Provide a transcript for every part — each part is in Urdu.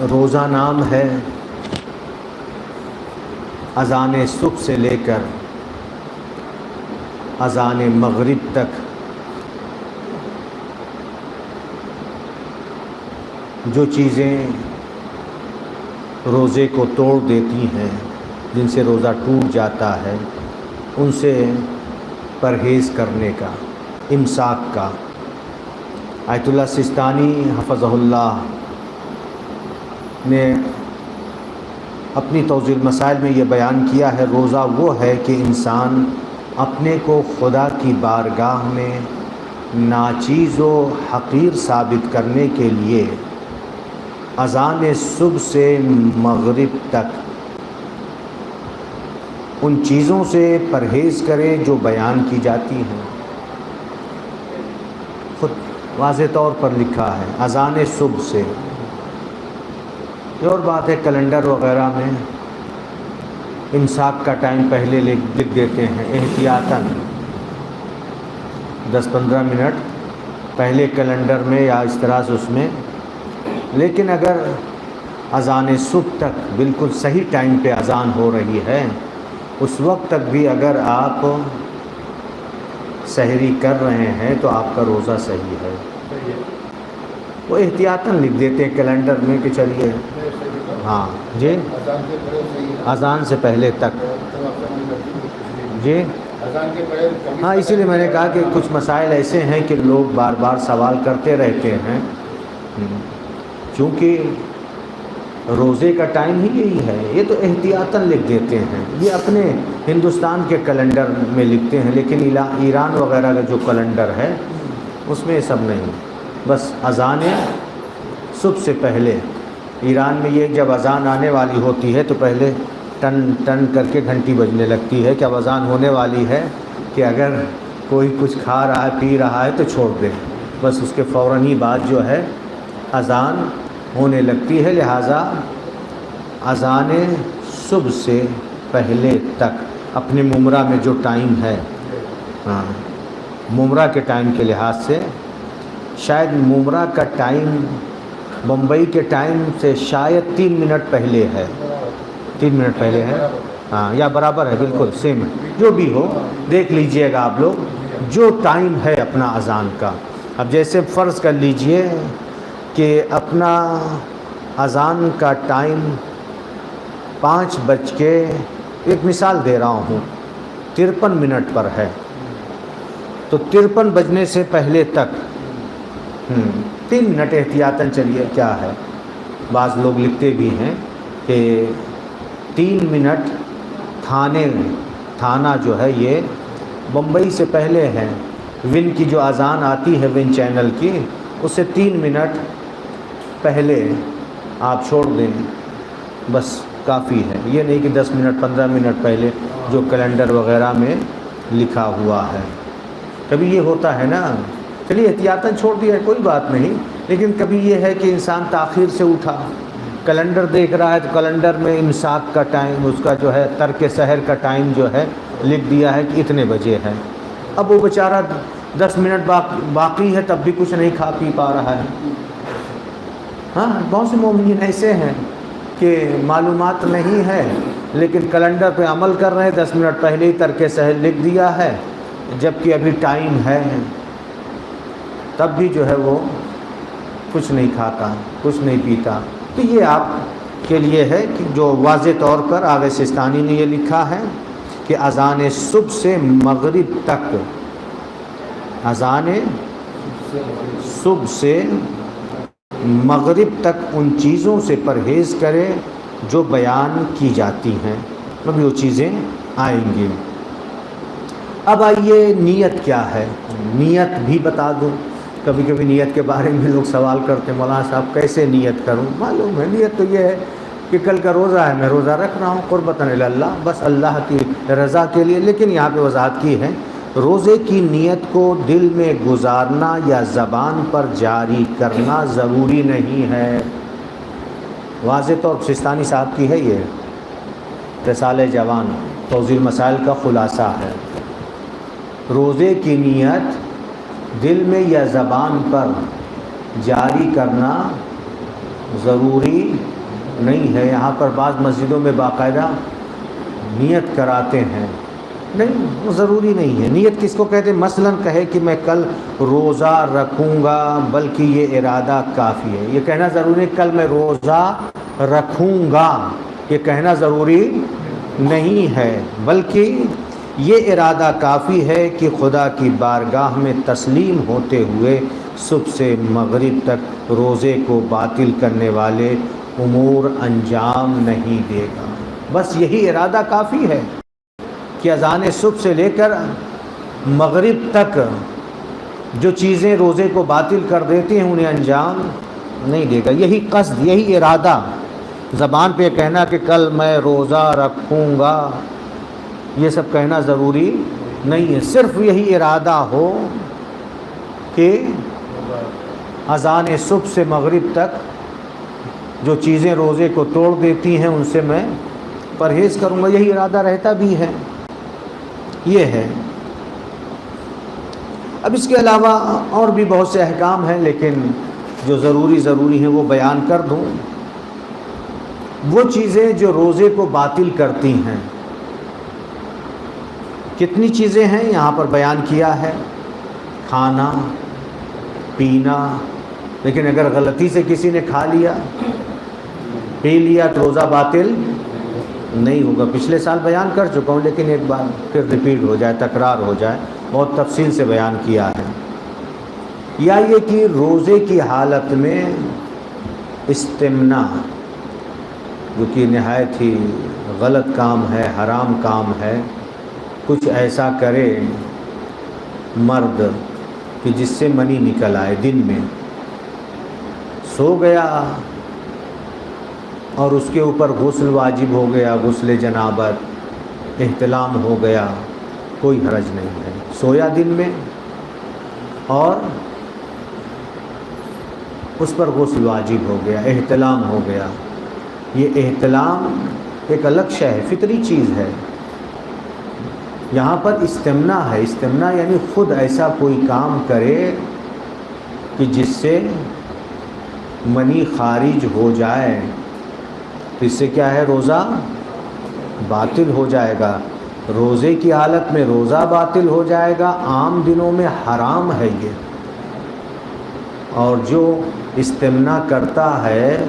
روزہ نام ہے اذان صبح سے لے کر اذان مغرب تک جو چیزیں روزے کو توڑ دیتی ہیں، جن سے روزہ ٹوٹ جاتا ہے، ان سے پرہیز کرنے کا، امساک کا۔ آیت اللہ سستانی حفظہ اللہ نے اپنی توضیح المسائل میں یہ بیان کیا ہے، روزہ وہ ہے کہ انسان اپنے کو خدا کی بارگاہ میں ناچیز و حقیر ثابت کرنے کے لیے اذان صبح سے مغرب تک ان چیزوں سے پرہیز کرے جو بیان کی جاتی ہیں۔ خود واضح طور پر لکھا ہے اذان صبح سے۔ یہ اور بات ہے کیلنڈر وغیرہ میں امساک کا ٹائم پہلے لکھ دیتے ہیں احتیاطاً 10-15 منٹ پہلے کیلنڈر میں یا اس طرح سے اس میں، لیکن اگر اذان صبح تک بالکل صحیح ٹائم پہ اذان ہو رہی ہے، اس وقت تک بھی اگر آپ سحری کر رہے ہیں تو آپ کا روزہ صحیح ہے۔ وہ احتیاطاً لکھ دیتے ہیں کیلنڈر میں کہ چلیے ہاں جی اذان سے پہلے تک جی ہاں، اسی لیے میں نے کہا کہ کچھ مسائل ایسے ہیں کہ لوگ بار بار سوال کرتے رہتے ہیں، چونکہ روزے کا ٹائم ہی یہی ہے۔ یہ تو احتیاطاً لکھ دیتے ہیں، یہ اپنے ہندوستان کے کیلنڈر میں لکھتے ہیں، لیکن ایران وغیرہ کا جو کیلنڈر ہے اس میں یہ سب نہیں، بس اذان صبح سے پہلے۔ ایران میں یہ جب اذان آنے والی ہوتی ہے تو پہلے ٹن ٹن کر کے گھنٹی بجنے لگتی ہے کہ اب اذان ہونے والی ہے، کہ اگر کوئی کچھ کھا رہا ہے پی رہا ہے تو چھوڑ دے، بس اس کے فوراً ہی بعد جو ہے اذان ہونے لگتی ہے۔ لہٰذا اذان صبح سے پہلے تک اپنے ممرہ میں جو ٹائم ہے، ہاں ممرہ کے ٹائم کے لحاظ سے شاید ممرہ کا ٹائم بمبئی کے ٹائم سے شاید 3 منٹ پہلے ہے، 3 منٹ پہلے ہے، ہاں یا برابر ہے، بالکل سیم ہے، جو بھی ہو دیکھ لیجئے گا آپ لوگ جو ٹائم ہے اپنا اذان کا۔ اب جیسے فرض کر لیجئے کہ اپنا اذان کا ٹائم 5 بج کے، ایک مثال دے رہا ہوں، 53 منٹ پر ہے، تو 53 بجنے سے پہلے تک 3 منٹ احتیاطاً چلیے، کیا ہے، بعض لوگ لکھتے بھی ہیں کہ 3 منٹ تھانہ جو ہے یہ بمبئی سے پہلے ہے، ون کی جو اذان آتی ہے ون چینل کی، اس سے 3 منٹ پہلے آپ چھوڑ دیں، بس کافی ہے۔ یہ نہیں کہ 10 منٹ 15 منٹ پہلے جو کیلنڈر وغیرہ میں لکھا ہوا ہے۔ کبھی یہ ہوتا ہے نا، چلیے احتیاطاً چھوڑ دیا کوئی بات نہیں، لیکن کبھی یہ ہے کہ انسان تاخیر سے اٹھا، کیلنڈر دیکھ رہا ہے تو کیلنڈر میں امساک کا ٹائم، اس کا جو ہے ترک سحر کا ٹائم جو ہے لکھ دیا ہے کہ اتنے بجے ہے، اب وہ بیچارہ 10 منٹ باقی ہے تب بھی کچھ نہیں کھا پی پا رہا ہے۔ ہاں بہت سے مومنین ایسے ہیں کہ معلومات نہیں ہے لیکن کیلنڈر پہ عمل کر رہے ہیں، 10 منٹ پہلے ہی ترک سحر لکھ دیا ہے، جبکہ ابھی ٹائم ہے، تب بھی جو ہے وہ کچھ نہیں کھاتا، کچھ نہیں پیتا۔ تو یہ آپ کے لیے ہے کہ جو واضح طور پر آغا سستانی نے یہ لکھا ہے کہ اذان صبح سے مغرب تک، اذان صبح سے مغرب تک ان چیزوں سے پرہیز کرے جو بیان کی جاتی ہیں، اب وہ چیزیں آئیں گی۔ اب آئیے نیت کیا ہے، نیت بھی بتا دوں۔ کبھی کبھی نیت کے بارے میں لوگ سوال کرتے ہیں، مولانا صاحب کیسے نیت کروں؟ معلوم ہے نیت تو یہ ہے کہ کل کا روزہ ہے، میں روزہ رکھ رہا ہوں قربتاً الی اللہ، بس اللہ کی رضا کے لیے۔ لیکن یہاں پہ وضاحت کی ہے، روزے کی نیت کو دل میں گزارنا یا زبان پر جاری کرنا ضروری نہیں ہے۔ واضح طور سستانی صاحب کی ہے یہ رسالہ جوان توضیح المسائل کا خلاصہ ہے۔ روزے کی نیت دل میں یا زبان پر جاری کرنا ضروری نہیں ہے۔ یہاں پر بعض مسجدوں میں باقاعدہ نیت کراتے ہیں، نہیں وہ ضروری نہیں ہے۔ نیت کس کو کہتے ہیں؟ مثلاً کہے کہ میں کل روزہ رکھوں گا، بلکہ یہ ارادہ کافی ہے۔ یہ کہنا ضروری ہے کل میں روزہ رکھوں گا، یہ کہنا ضروری نہیں ہے، بلکہ یہ ارادہ کافی ہے کہ خدا کی بارگاہ میں تسلیم ہوتے ہوئے صبح سے مغرب تک روزے کو باطل کرنے والے امور انجام نہیں دے گا۔ بس یہی ارادہ کافی ہے کہ اذان صبح سے لے کر مغرب تک جو چیزیں روزے کو باطل کر دیتی ہیں انہیں انجام نہیں دے گا۔ یہی قصد، یہی ارادہ، زبان پہ کہنا کہ کل میں روزہ رکھوں گا، یہ سب کہنا ضروری نہیں ہے۔ صرف یہی ارادہ ہو کہ اذان صبح سے مغرب تک جو چیزیں روزے کو توڑ دیتی ہیں ان سے میں پرہیز کروں گا، یہی ارادہ رہتا بھی ہے، یہ ہے۔ اب اس کے علاوہ اور بھی بہت سے احکام ہیں، لیکن جو ضروری ہیں وہ بیان کر دوں۔ وہ چیزیں جو روزے کو باطل کرتی ہیں، کتنی چیزیں ہیں یہاں پر بیان کیا ہے؟ کھانا، پینا، لیکن اگر غلطی سے کسی نے کھا لیا، پی لیا تو روزہ باطل نہیں ہوگا۔ پچھلے سال بیان کر چکا ہوں، لیکن ایک بار پھر ریپیٹ ہو جائے، تکرار ہو جائے، بہت تفصیل سے بیان کیا ہے۔ یا یہ کہ روزے کی حالت میں استمنا، جو کہ نہایت ہی غلط کام ہے، حرام کام ہے، کچھ ایسا کرے مرد کہ جس سے منی نکل آئے، دن میں سو گیا اور اس کے اوپر غسل واجب ہو گیا، غسل جنابت، احتلام ہو گیا، کوئی حرج نہیں ہے۔ سویا دن میں اور اس پر غسل واجب ہو گیا، احتلام ہو گیا۔ یہ احتلام ایک الگ شے ہے، فطری چیز ہے۔ یہاں پر استمنا ہے، استمنا یعنی خود ایسا کوئی کام کرے کہ جس سے منی خارج ہو جائے، تو اس سے کیا ہے؟ روزہ باطل ہو جائے گا۔ روزے کی حالت میں روزہ باطل ہو جائے گا، عام دنوں میں حرام ہے یہ۔ اور جو استمنا کرتا ہے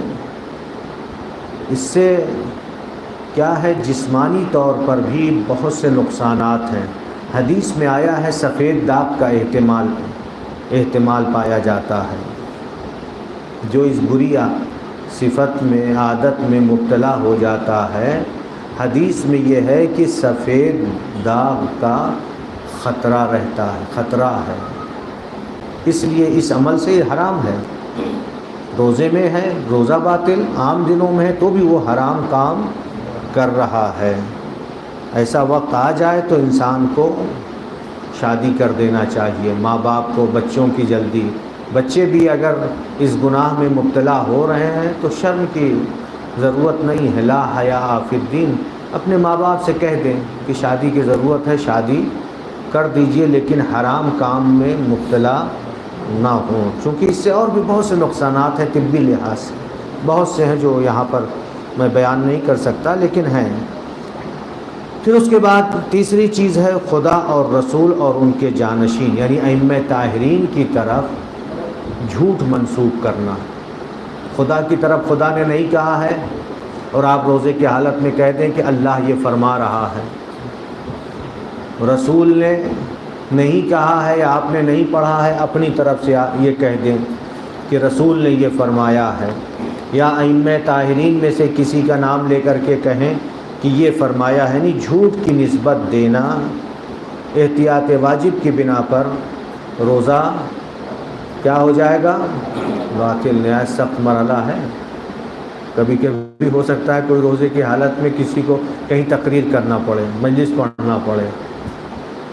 اس سے کیا ہے؟ جسمانی طور پر بھی بہت سے نقصانات ہیں۔ حدیث میں آیا ہے سفید داغ کا احتمال پایا جاتا ہے۔ جو اس بری صفت میں، عادت میں مبتلا ہو جاتا ہے، حدیث میں یہ ہے کہ سفید داغ کا خطرہ رہتا ہے، خطرہ ہے۔ اس لیے اس عمل سے یہ حرام ہے۔ روزے میں ہے روزہ باطل، عام دنوں میں ہے تو بھی وہ حرام کام کر رہا ہے۔ ایسا وقت آ جائے تو انسان کو شادی کر دینا چاہیے، ماں باپ کو بچوں کی جلدی، بچے بھی اگر اس گناہ میں مبتلا ہو رہے ہیں تو شرم کی ضرورت نہیں ہے، لا حیاء فی الدین۔ اپنے ماں باپ سے کہہ دیں کہ شادی کی ضرورت ہے، شادی کر دیجئے، لیکن حرام کام میں مبتلا نہ ہوں، چونکہ اس سے اور بھی بہت سے نقصانات ہیں طبی لحاظ سے، بہت سے ہیں جو یہاں پر میں بیان نہیں کر سکتا، لیکن ہیں۔ پھر اس کے بعد تیسری چیز ہے خدا اور رسول اور ان کے جانشین یعنی ائمہ طاہرین کی طرف جھوٹ منسوب کرنا۔ خدا کی طرف خدا نے نہیں کہا ہے اور آپ روزے کی حالت میں کہہ دیں کہ اللہ یہ فرما رہا ہے۔ رسول نے نہیں کہا ہے یا آپ نے نہیں پڑھا ہے، اپنی طرف سے یہ کہہ دیں کہ رسول نے یہ فرمایا ہے، یا ائمہ طاہرین میں سے کسی کا نام لے کر کے کہیں کہ یہ فرمایا ہے، نہیں جھوٹ کی نسبت دینا احتیاط واجب کی بنا پر روزہ کیا ہو جائے گا؟ باطل۔ نہایت سخت مرحلہ ہے۔ کبھی کبھی ہو سکتا ہے کوئی روزے کی حالت میں کسی کو کہیں تقریر کرنا پڑے، مجلس پڑھنا پڑے،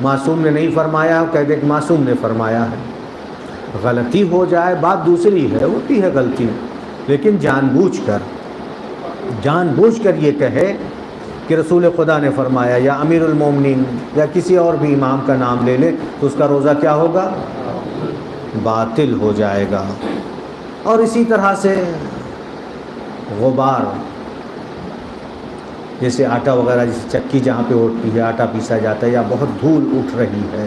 معصوم نے نہیں فرمایا، کہہ دے کہ معصوم نے فرمایا ہے۔ غلطی ہو جائے بات دوسری ہے، ہوتی ہے غلطی، لیکن جان بوجھ کر یہ کہے کہ رسول خدا نے فرمایا یا امیر المومنین یا کسی اور بھی امام کا نام لے لے تو اس کا روزہ کیا ہوگا؟ باطل ہو جائے گا۔ اور اسی طرح سے غبار، جیسے آٹا وغیرہ، جیسے چکی جہاں پہ اٹھتی ہے، آٹا پیسا جاتا ہے، یا بہت دھول اٹھ رہی ہے،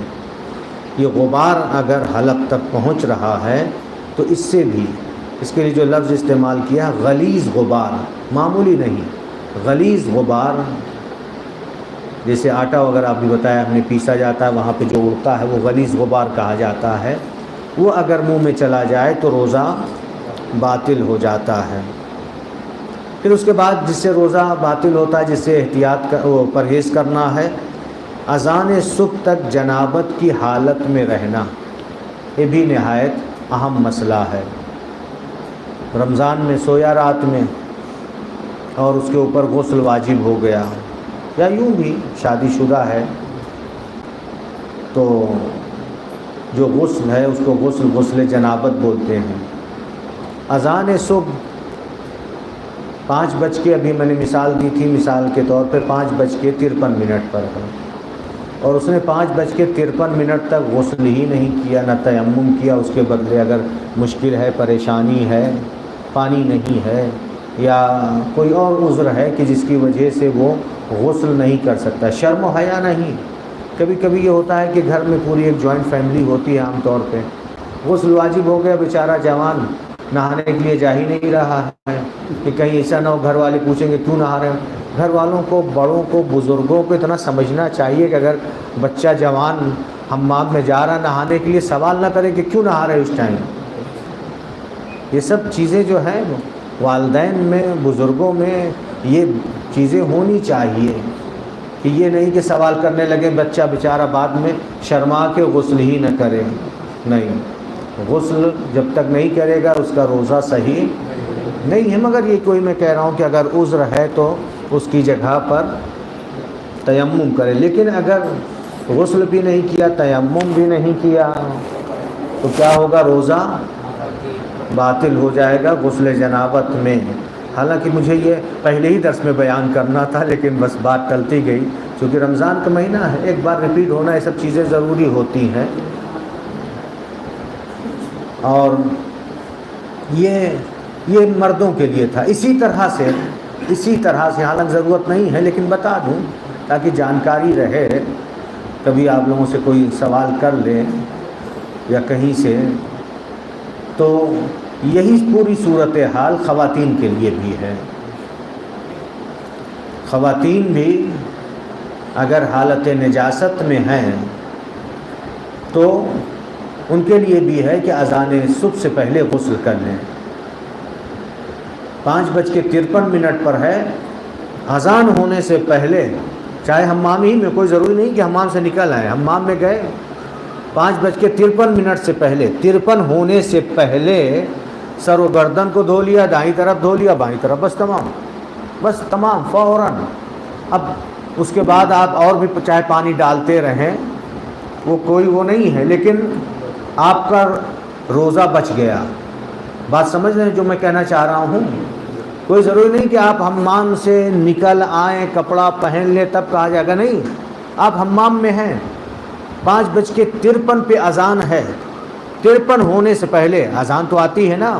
یہ غبار اگر حلق تک پہنچ رہا ہے تو اس سے بھی، اس کے لیے جو لفظ استعمال کیا غلیظ غبار، معمولی نہیں، غلیظ غبار، جیسے آٹا وغیرہ آپ بھی بتایا ہم نے پیسا جاتا ہے، وہاں پہ جو اڑتا ہے وہ غلیظ غبار کہا جاتا ہے، وہ اگر منہ میں چلا جائے تو روزہ باطل ہو جاتا ہے۔ پھر اس کے بعد جس سے روزہ باطل ہوتا ہے، جس سے پرہیز کرنا ہے، اذان صبح تک جنابت کی حالت میں رہنا، یہ بھی نہایت اہم مسئلہ ہے۔ رمضان میں سویا رات میں اور اس کے اوپر غسل واجب ہو گیا، یا یوں بھی شادی شدہ ہے تو جو غسل ہے اس کو غسل جنابت بولتے ہیں۔ اذان صبح 5 ابھی میں نے مثال دی تھی، مثال کے طور پہ 5:53 پر ہے، اور اس نے 5:53 تک غسل ہی نہیں کیا، نہ تیمم کیا، اس کے بدلے اگر مشکل ہے، پریشانی ہے، پانی نہیں ہے، یا کوئی اور عذر ہے کہ جس کی وجہ سے وہ غسل نہیں کر سکتا، شرم و حیا نہیں۔ کبھی کبھی یہ ہوتا ہے کہ گھر میں پوری ایک جوائنٹ فیملی ہوتی ہے، عام طور پہ غسل واجب ہو گیا، بیچارہ جوان نہانے کے لیے جا ہی نہیں رہا ہے، کہ کہیں ایسا نہ ہو گھر والے پوچھیں گے کیوں نہا رہے ہو۔ گھر والوں کو، بڑوں کو، بزرگوں کو اتنا سمجھنا چاہیے کہ اگر بچہ جوان حمام میں جا رہا نہانے کے لیے، سوال نہ کرے کہ کیوں نہا رہے اس ٹائم۔ یہ سب چیزیں جو ہیں والدین میں، بزرگوں میں یہ چیزیں ہونی چاہیے، کہ یہ نہیں کہ سوال کرنے لگے بچہ بیچارہ بعد میں شرما کے غسل ہی نہ کرے، نہیں، غسل جب تک نہیں کرے گا اس کا روزہ صحیح نہیں ہے۔ مگر یہ کوئی میں کہہ رہا ہوں کہ اگر عذر ہے تو اس کی جگہ پر تیمم کرے، لیکن اگر غسل بھی نہیں کیا، تیمم بھی نہیں کیا تو کیا ہوگا؟ روزہ باطل ہو جائے گا غسل جنابت میں۔ حالانکہ مجھے یہ پہلے ہی درس میں بیان کرنا تھا، لیکن بس بات ٹلتی گئی، چونکہ رمضان کا مہینہ ہے، ایک بار ریپیٹ ہونا، یہ سب چیزیں ضروری ہوتی ہیں۔ اور یہ مردوں کے لیے تھا۔ اسی طرح سے حالانکہ ضرورت نہیں ہے لیکن بتا دوں تاکہ جانکاری رہے، کبھی آپ لوگوں سے کوئی سوال کر لے یا کہیں سے، تو یہی پوری صورتحال خواتین کے لیے بھی ہے۔ خواتین بھی اگر حالت نجاست میں ہیں تو ان کے لیے بھی ہے کہ اذان صبح سے پہلے غسل کر لیں۔ 5:53 پر ہے، اذان ہونے سے پہلے، چاہے حمام ہی میں، کوئی ضروری نہیں کہ حمام سے نکل آئے، حمام میں گئے 5:53 سے پہلے، 53 ہونے سے پہلے سر و گردن کو دھو لیا، دائیں طرف دھو لیا، بائیں طرف، بس تمام فوراً۔ اب اس کے بعد آپ اور بھی چاہے پانی ڈالتے رہیں، وہ کوئی وہ نہیں ہے، لیکن آپ کا روزہ بچ گیا۔ بات سمجھ رہے ہیں جو میں کہنا چاہ رہا ہوں؟ کوئی ضروری نہیں کہ آپ حمام سے نکل آئیں، کپڑا پہن لیں تب کہا جائے گا، نہیں، آپ حمام میں ہیں، 5:53 پہ اذان ہے، 53 ہونے سے پہلے اذان تو آتی ہے نا،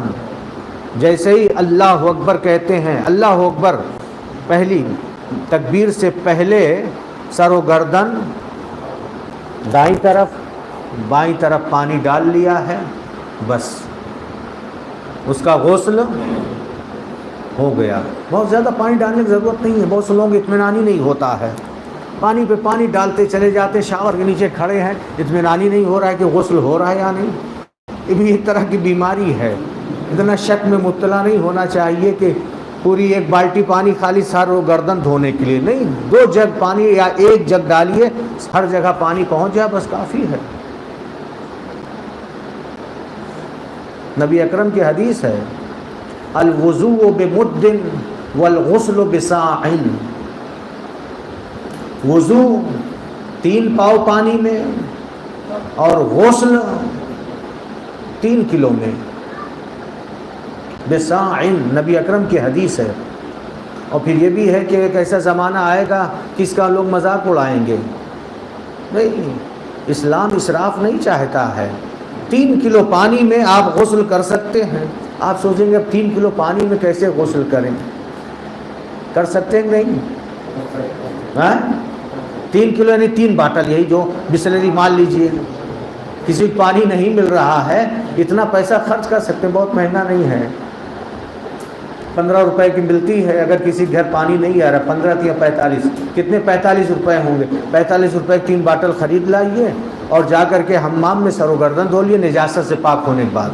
جیسے ہی اللہ اکبر کہتے ہیں، اللہ اکبر، پہلی تکبیر سے پہلے سر و گردن دائیں طرف، بائیں طرف پانی ڈال لیا ہے، بس اس کا غسل ہو گیا۔ بہت زیادہ پانی ڈالنے کی ضرورت نہیں ہے، بہت سے لوگوں کو اطمینان ہی نہیں ہوتا ہے، پانی پہ پانی ڈالتے چلے جاتے، شاور کے نیچے کھڑے ہیں، اطمینان ہی نہیں ہو رہا ہے کہ غسل ہو رہا ہے یا نہیں۔ یہ بھی ایک طرح کی بیماری ہے، اتنا شک میں مبتلا نہیں ہونا چاہیے کہ پوری ایک بالٹی پانی خالی سر و گردن دھونے کے لیے نہیں، 2 جگ پانی یا 1 جگ ڈالیے، ہر جگہ پانی پہنچ جائے بس کافی ہے۔ نبی اکرم کی حدیث ہے، الوضوء بمد والغسل بصاع، وضو 3 پاؤ پانی میں اور غسل 3 کلو میں، بصاع، نبی اکرم کی حدیث ہے۔ اور پھر یہ بھی ہے کہ ایک ایسا زمانہ آئے گا کس کا لوگ مذاق اڑائیں گے، نہیں، اسلام اسراف نہیں چاہتا ہے، 3 کلو پانی میں آپ غسل کر سکتے ہیں۔ آپ سوچیں گے اب 3 کلو پانی میں کیسے غسل کریں؟ کر سکتے ہیں نہیں؟ 3 کلو یعنی 3 باٹل، یہی جو بسلری مان لیجئے، کسی کو پانی نہیں مل رہا ہے اتنا پیسہ خرچ کر سکتے ہیں، بہت مہنگا نہیں ہے، 15 روپے کی ملتی ہے۔ اگر کسی گھر پانی نہیں آ رہا، 15 یا 45، کتنے 45 روپے ہوں گے، 45 روپے 3 باٹل خرید لائیے اور جا کر کے حمام میں سر و گردن دھو لیے نجاست سے پاک ہونے کے بعد،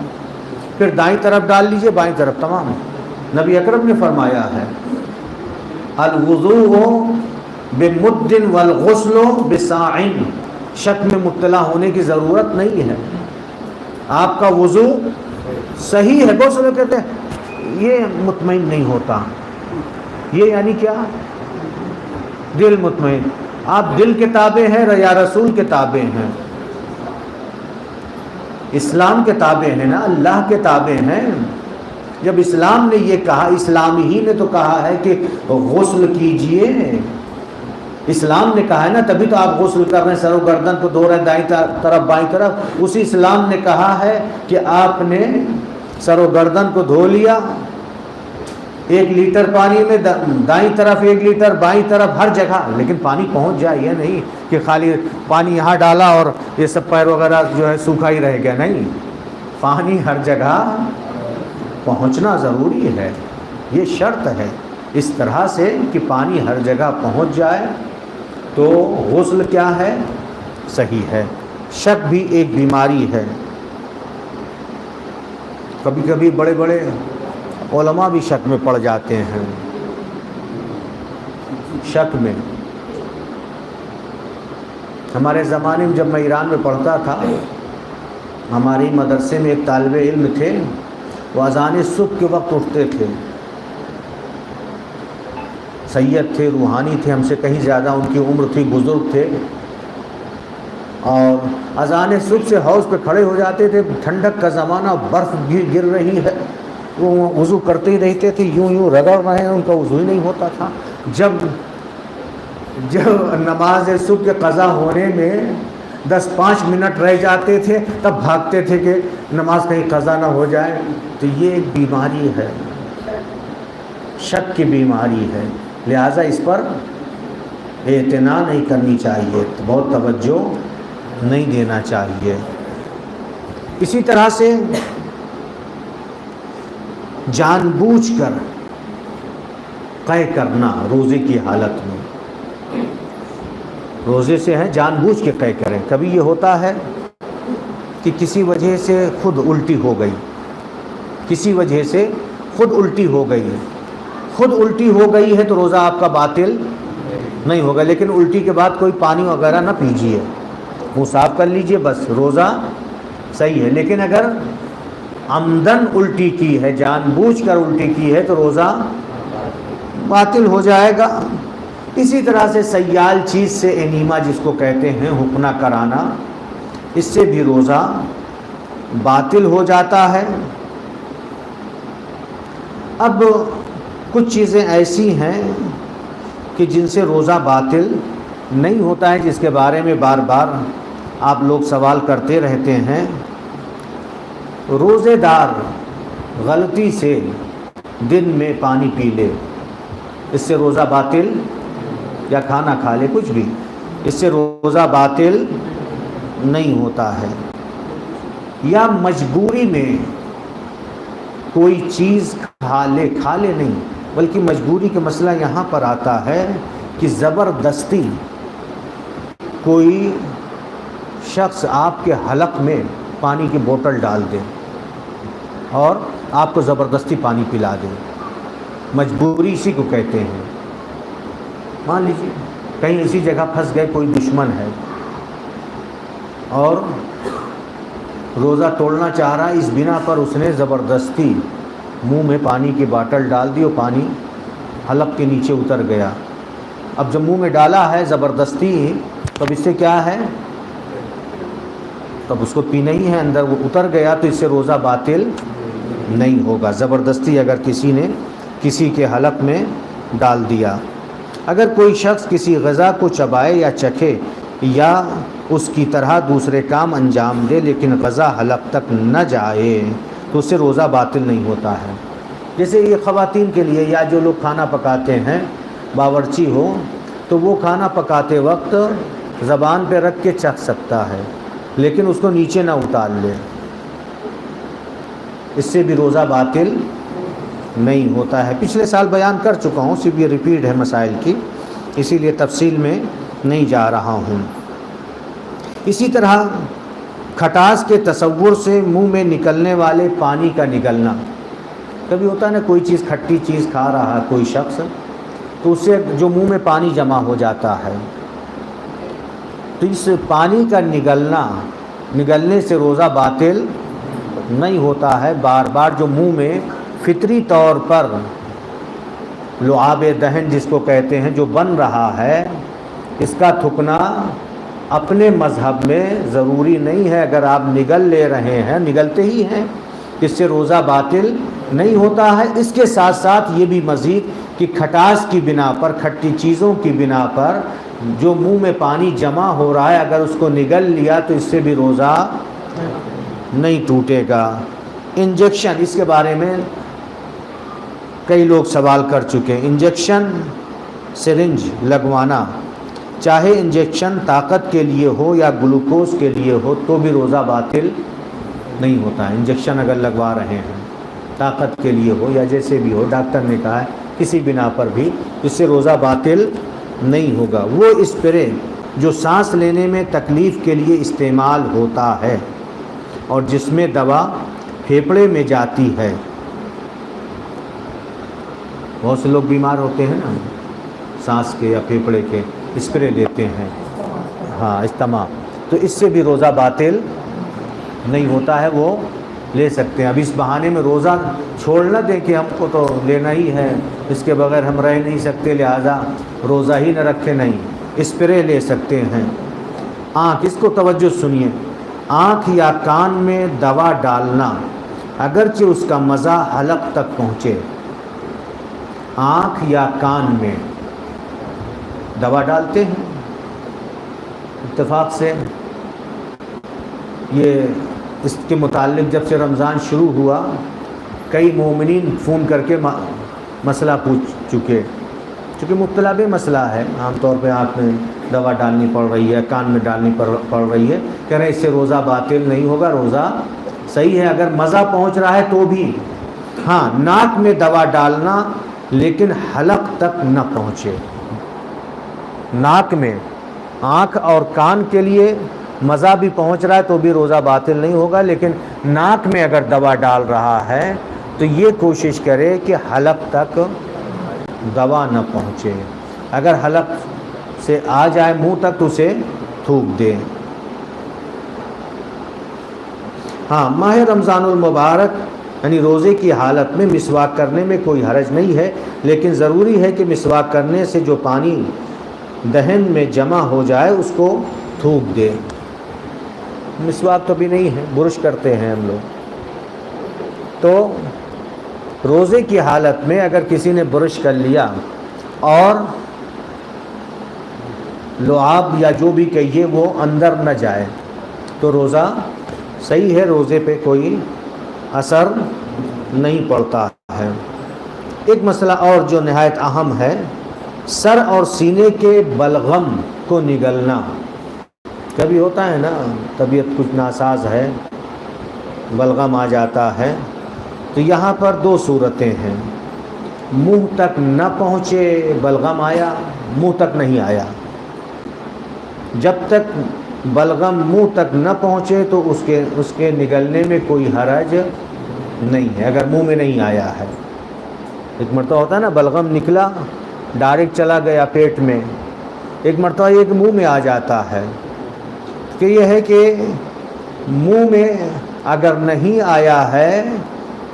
پھر دائیں طرف ڈال لیجئے، بائیں طرف تمام۔ نبی اکرم نے فرمایا ہے الوضوء بمد والغسل بصاع، شک میں مبتلا ہونے کی ضرورت نہیں ہے، آپ کا وضو صحیح ہے، غسل کہتے ہیں یہ مطمئن نہیں ہوتا، یہ یعنی کیا؟ دل مطمئن، آپ دل کے تابع ہیں یا رسول کے تابع ہیں؟ اسلام کے تابع ہیں نا، اللہ کے تابع ہیں۔ جب اسلام نے یہ کہا، اسلام ہی نے تو کہا ہے کہ غسل کیجئے، اسلام نے کہا ہے نا، تبھی تو آپ غسل کر رہے ہیں، سر و گردن کو دھو رہے ہیں دائیں طرف بائیں طرف، اسی اسلام نے کہا ہے کہ آپ نے سر و گردن کو دھو لیا، 1 لیٹر پانی میں دائیں طرف 1 لیٹر، بائیں طرف، ہر جگہ، لیکن پانی پہنچ جائے، یہ نہیں کہ خالی پانی یہاں ڈالا اور یہ سب پیر وغیرہ جو ہے سوکھا ہی رہ گیا، نہیں، پانی ہر جگہ پہنچنا ضروری ہے، یہ شرط ہے، اس طرح سے کہ پانی ہر جگہ پہنچ جائے تو غسل کیا ہے؟ صحیح ہے۔ شک بھی ایک بیماری ہے، کبھی کبھی بڑے بڑے علماء بھی شک میں پڑ جاتے ہیں، شک میں۔ ہمارے زمانے میں جب میں ایران میں پڑھتا تھا، ہماری مدرسے میں ایک طالب علم تھے، وہ اذان صبح کے وقت اٹھتے تھے، سید تھے، روحانی تھے، ہم سے کہیں زیادہ ان کی عمر تھی، بزرگ تھے، اور اذان صبح سے حوض پہ کھڑے ہو جاتے تھے، ٹھنڈک کا زمانہ، برف گر رہی ہے، وہ وضو کرتے ہی رہتے تھے، یوں یوں رگڑ رہے ہیں، ان کا وضو ہی نہیں ہوتا تھا۔ جب نماز صبح کے قضا ہونے میں 10-5 منٹ رہ جاتے تھے، تب بھاگتے تھے کہ نماز کہیں قضا نہ ہو جائے۔ تو یہ ایک بیماری ہے، شک کی بیماری ہے، لہٰذا اس پر اعتنا نہیں کرنی چاہیے، بہت توجہ نہیں دینا چاہیے۔ اسی طرح سے جان بوجھ کر قے کرنا روزے کی حالت میں، روزے سے ہے جان بوجھ کے قے کریں۔ کبھی یہ ہوتا ہے کہ کسی وجہ سے خود الٹی ہو گئی، کسی وجہ سے خود الٹی ہو گئی ہے، خود الٹی ہو گئی ہے تو روزہ آپ کا باطل نہیں ہوگا، لیکن الٹی کے بعد کوئی پانی وغیرہ نہ پیجیے، منہ صاف کر لیجئے، بس روزہ صحیح ہے۔ لیکن اگر عمدن الٹی کی ہے، جان بوجھ کر الٹی کی ہے، تو روزہ باطل ہو جائے گا۔ اسی طرح سے سیال چیز سے انیما جس کو کہتے ہیں، حقنہ کرانا، اس سے بھی روزہ باطل ہو جاتا ہے۔ اب کچھ چیزیں ایسی ہیں کہ جن سے روزہ باطل نہیں ہوتا ہے، جس کے بارے میں بار بار آپ لوگ سوال کرتے رہتے ہیں۔ روزے دار غلطی سے دن میں پانی پی لے، اس سے روزہ باطل، یا کھانا کھا لے، کچھ بھی، اس سے روزہ باطل نہیں ہوتا ہے۔ یا مجبوری میں کوئی چیز کھا لے نہیں، بلکہ مجبوری کا مسئلہ یہاں پر آتا ہے کہ زبردستی کوئی شخص آپ کے حلق میں پانی کی بوتل ڈال دے اور آپ کو زبردستی پانی پلا دے، مجبوری اسی کو کہتے ہیں۔ مان لیجیے کہیں اسی جگہ پھنس گئے، کوئی دشمن ہے اور روزہ توڑنا چاہ رہا ہے، اس بنا پر اس نے زبردستی منہ میں پانی کی باٹل ڈال دی اور پانی حلق کے نیچے اتر گیا۔ اب جب منہ میں ڈالا ہے زبردستی، تب اس سے کیا ہے، تب اس کو پینا ہی ہے، اندر وہ اتر گیا، تو اس سے روزہ باطل نہیں ہوگا۔ زبردستی اگر کسی نے کسی کے حلق میں ڈال دیا۔ اگر کوئی شخص کسی غذا کو چبائے یا چکھے یا اس کی طرح دوسرے کام انجام دے لیکن غذا حلق تک نہ جائے تو اس سے روزہ باطل نہیں ہوتا ہے۔ جیسے یہ خواتین کے لیے یا جو لوگ کھانا پکاتے ہیں، باورچی ہو، تو وہ کھانا پکاتے وقت زبان پہ رکھ کے چکھ سکتا ہے، لیکن اس کو نیچے نہ اتار لے، اس سے بھی روزہ باطل نہیں ہوتا ہے۔ پچھلے سال بیان کر چکا ہوں، صرف یہ ریپیٹ ہے مسائل کی، اسی لیے تفصیل میں نہیں جا رہا ہوں۔ اسی طرح کھٹاس کے تصور سے منہ میں نکلنے والے پانی کا نکلنا، کبھی ہوتا ہے نا کوئی چیز کھٹی چیز کھا رہا ہے کوئی شخص، تو اس سے جو منہ میں پانی جمع ہو جاتا ہے، تو اس پانی کا نگلنے سے روزہ باطل نہیں ہوتا ہے۔ بار بار جو منہ میں فطری طور پر لعاب دہن جس کو کہتے ہیں جو بن رہا ہے، اس کا تھکنا اپنے مذہب میں ضروری نہیں ہے۔ اگر آپ نگل لے رہے ہیں، نگلتے ہی ہیں، اس سے روزہ باطل نہیں ہوتا ہے۔ اس کے ساتھ ساتھ یہ بھی مزید کہ کھٹاس کی بنا پر، کھٹی چیزوں کی بنا پر جو منہ میں پانی جمع ہو رہا ہے، اگر اس کو نگل لیا تو اس سے بھی روزہ نہیں ٹوٹے گا۔ انجیکشن، اس کے بارے میں کئی لوگ سوال کر چکے ہیں۔ انجیکشن سرنج لگوانا، چاہے انجیکشن طاقت کے لیے ہو یا گلوکوز کے لیے ہو، تو بھی روزہ باطل نہیں ہوتا ہے۔ انجیکشن اگر لگوا رہے ہیں، طاقت کے لیے ہو یا جیسے بھی ہو، ڈاکٹر نے کہا ہے کسی بنا پر بھی، اس سے روزہ باطل نہیں ہوگا۔ وہ اسپرے جو سانس لینے میں تکلیف کے لیے استعمال ہوتا ہے اور جس میں دوا پھیپھڑے میں جاتی ہے، بہت سے لوگ بیمار ہوتے ہیں نا، سانس کے یا پھیپھڑے کے، اسپرے لیتے ہیں، ہاں استما، تو اس سے بھی روزہ باطل نہیں ہوتا ہے، وہ لے سکتے ہیں۔ اب اس بہانے میں روزہ چھوڑ نہ دیں کہ ہم کو تو لینا ہی ہے، اس کے بغیر ہم رہ نہیں سکتے، لہذا روزہ ہی نہ رکھے، نہیں، اسپرے لے سکتے ہیں۔ آنکھ، اس کو توجہ سنیے، آنکھ یا کان میں دوا ڈالنا اگرچہ اس کا مزہ حلق تک پہنچے، آنکھ یا کان میں دوا ڈالتے ہیں اتفاق سے۔ یہ اس کے متعلق جب سے رمضان شروع ہوا، کئی مومنین فون کر کے مسئلہ پوچھ چکے، چونکہ مبتلا بے مسئلہ ہے، عام طور پہ آنکھ میں دوا ڈالنی پڑ رہی ہے، کان میں ڈالنی پڑ رہی ہے، کہہ رہے ہیں اس سے روزہ باطل نہیں ہوگا، روزہ صحیح ہے۔ اگر مزہ پہنچ رہا ہے تو بھی، ہاں ناک میں دوا ڈالنا لیکن حلق تک نہ پہنچے۔ ناک میں، آنکھ اور کان کے لیے مزہ بھی پہنچ رہا ہے تو بھی روزہ باطل نہیں ہوگا، لیکن ناک میں اگر دوا ڈال رہا ہے تو یہ کوشش کرے کہ حلق تک دوا نہ پہنچے، اگر حلق سے آ جائے منہ تک تو اسے تھوک دے۔ ہاں، ماہ رمضان المبارک یعنی روزے کی حالت میں مسواک کرنے میں کوئی حرج نہیں ہے، لیکن ضروری ہے کہ مسواک کرنے سے جو پانی دہن میں جمع ہو جائے اس کو تھوک دے۔ مسواک تو بھی نہیں ہے، برش کرتے ہیں ہم لوگ، تو روزے کی حالت میں اگر کسی نے برش کر لیا اور لعاب یا جو بھی کہیے وہ اندر نہ جائے تو روزہ صحیح ہے، روزے پہ کوئی اثر نہیں پڑتا ہے۔ ایک مسئلہ اور جو نہایت اہم ہے، سر اور سینے کے بلغم کو نگلنا۔ کبھی ہوتا ہے نا طبیعت کچھ ناساز ہے، بلغم آ جاتا ہے، تو یہاں پر دو صورتیں ہیں، منہ تک نہ پہنچے بلغم آیا، منہ تک نہیں آیا۔ جب تک بلغم منہ تک نہ پہنچے تو اس کے نگلنے میں کوئی حرج نہیں ہے، اگر منہ میں نہیں آیا ہے۔ ایک مرتبہ ہوتا ہے نا بلغم نکلا ڈائریکٹ چلا گیا پیٹ میں، ایک مرتبہ ایک منہ میں آ جاتا ہے، کہ یہ ہے کہ منہ میں اگر نہیں آیا ہے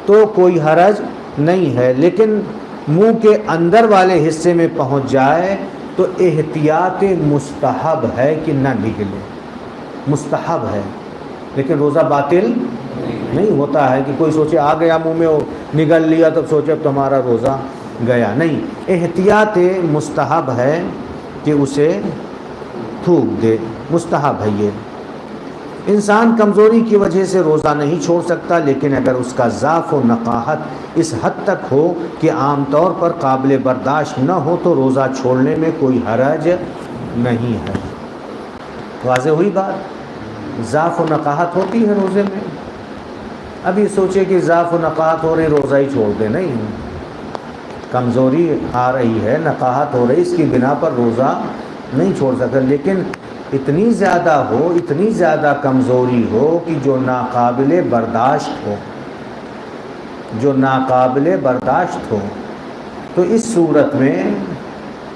تو کوئی حرج نہیں ہے، لیکن منہ کے اندر والے حصے میں پہنچ جائے تو احتیاط مستحب ہے کہ نہ نگلے، مستحب ہے، لیکن روزہ باطل نہیں ہوتا ہے کہ کوئی سوچے آ گیا منہ میں نگل لیا تو سوچے اب تمہارا روزہ گیا، نہیں، احتیاط مستحب ہے کہ اسے تھوک دے، مستحب ہے یہ۔ انسان کمزوری کی وجہ سے روزہ نہیں چھوڑ سکتا، لیکن اگر اس کا ضعف و نقاہت اس حد تک ہو کہ عام طور پر قابل برداشت نہ ہو تو روزہ چھوڑنے میں کوئی حرج نہیں ہے۔ واضح ہوئی بات؟ ضعف و نقاہت ہوتی ہے روزے میں۔ اب یہ سوچے کہ ضعف و نقاہت ہو رہی روزہ ہی چھوڑ دے، نہیں، کمزوری آ رہی ہے، نقاہت ہو رہی، اس کی بنا پر روزہ نہیں چھوڑ سکتا، لیکن اتنی زیادہ ہو، اتنی زیادہ کمزوری ہو کہ جو ناقابل برداشت ہو، جو ناقابل برداشت ہو، تو اس صورت میں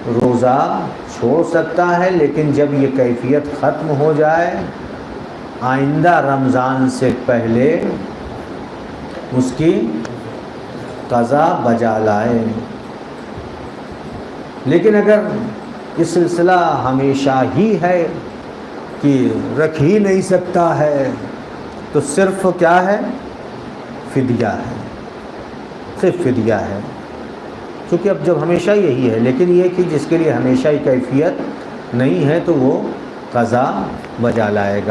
روزہ چھوڑ سکتا ہے، لیکن جب یہ کیفیت ختم ہو جائے، آئندہ رمضان سے پہلے اس کی قضا بجا لائے۔ لیکن اگر یہ سلسلہ ہمیشہ ہی ہے کہ رکھ ہی نہیں سکتا ہے تو صرف کیا ہے؟ فدیہ ہے، صرف فدیہ ہے، کیونکہ اب جب ہمیشہ یہی ہے، لیکن یہ کہ جس کے لیے ہمیشہ ہی کیفیت نہیں ہے تو وہ قضا بجا لائے گا۔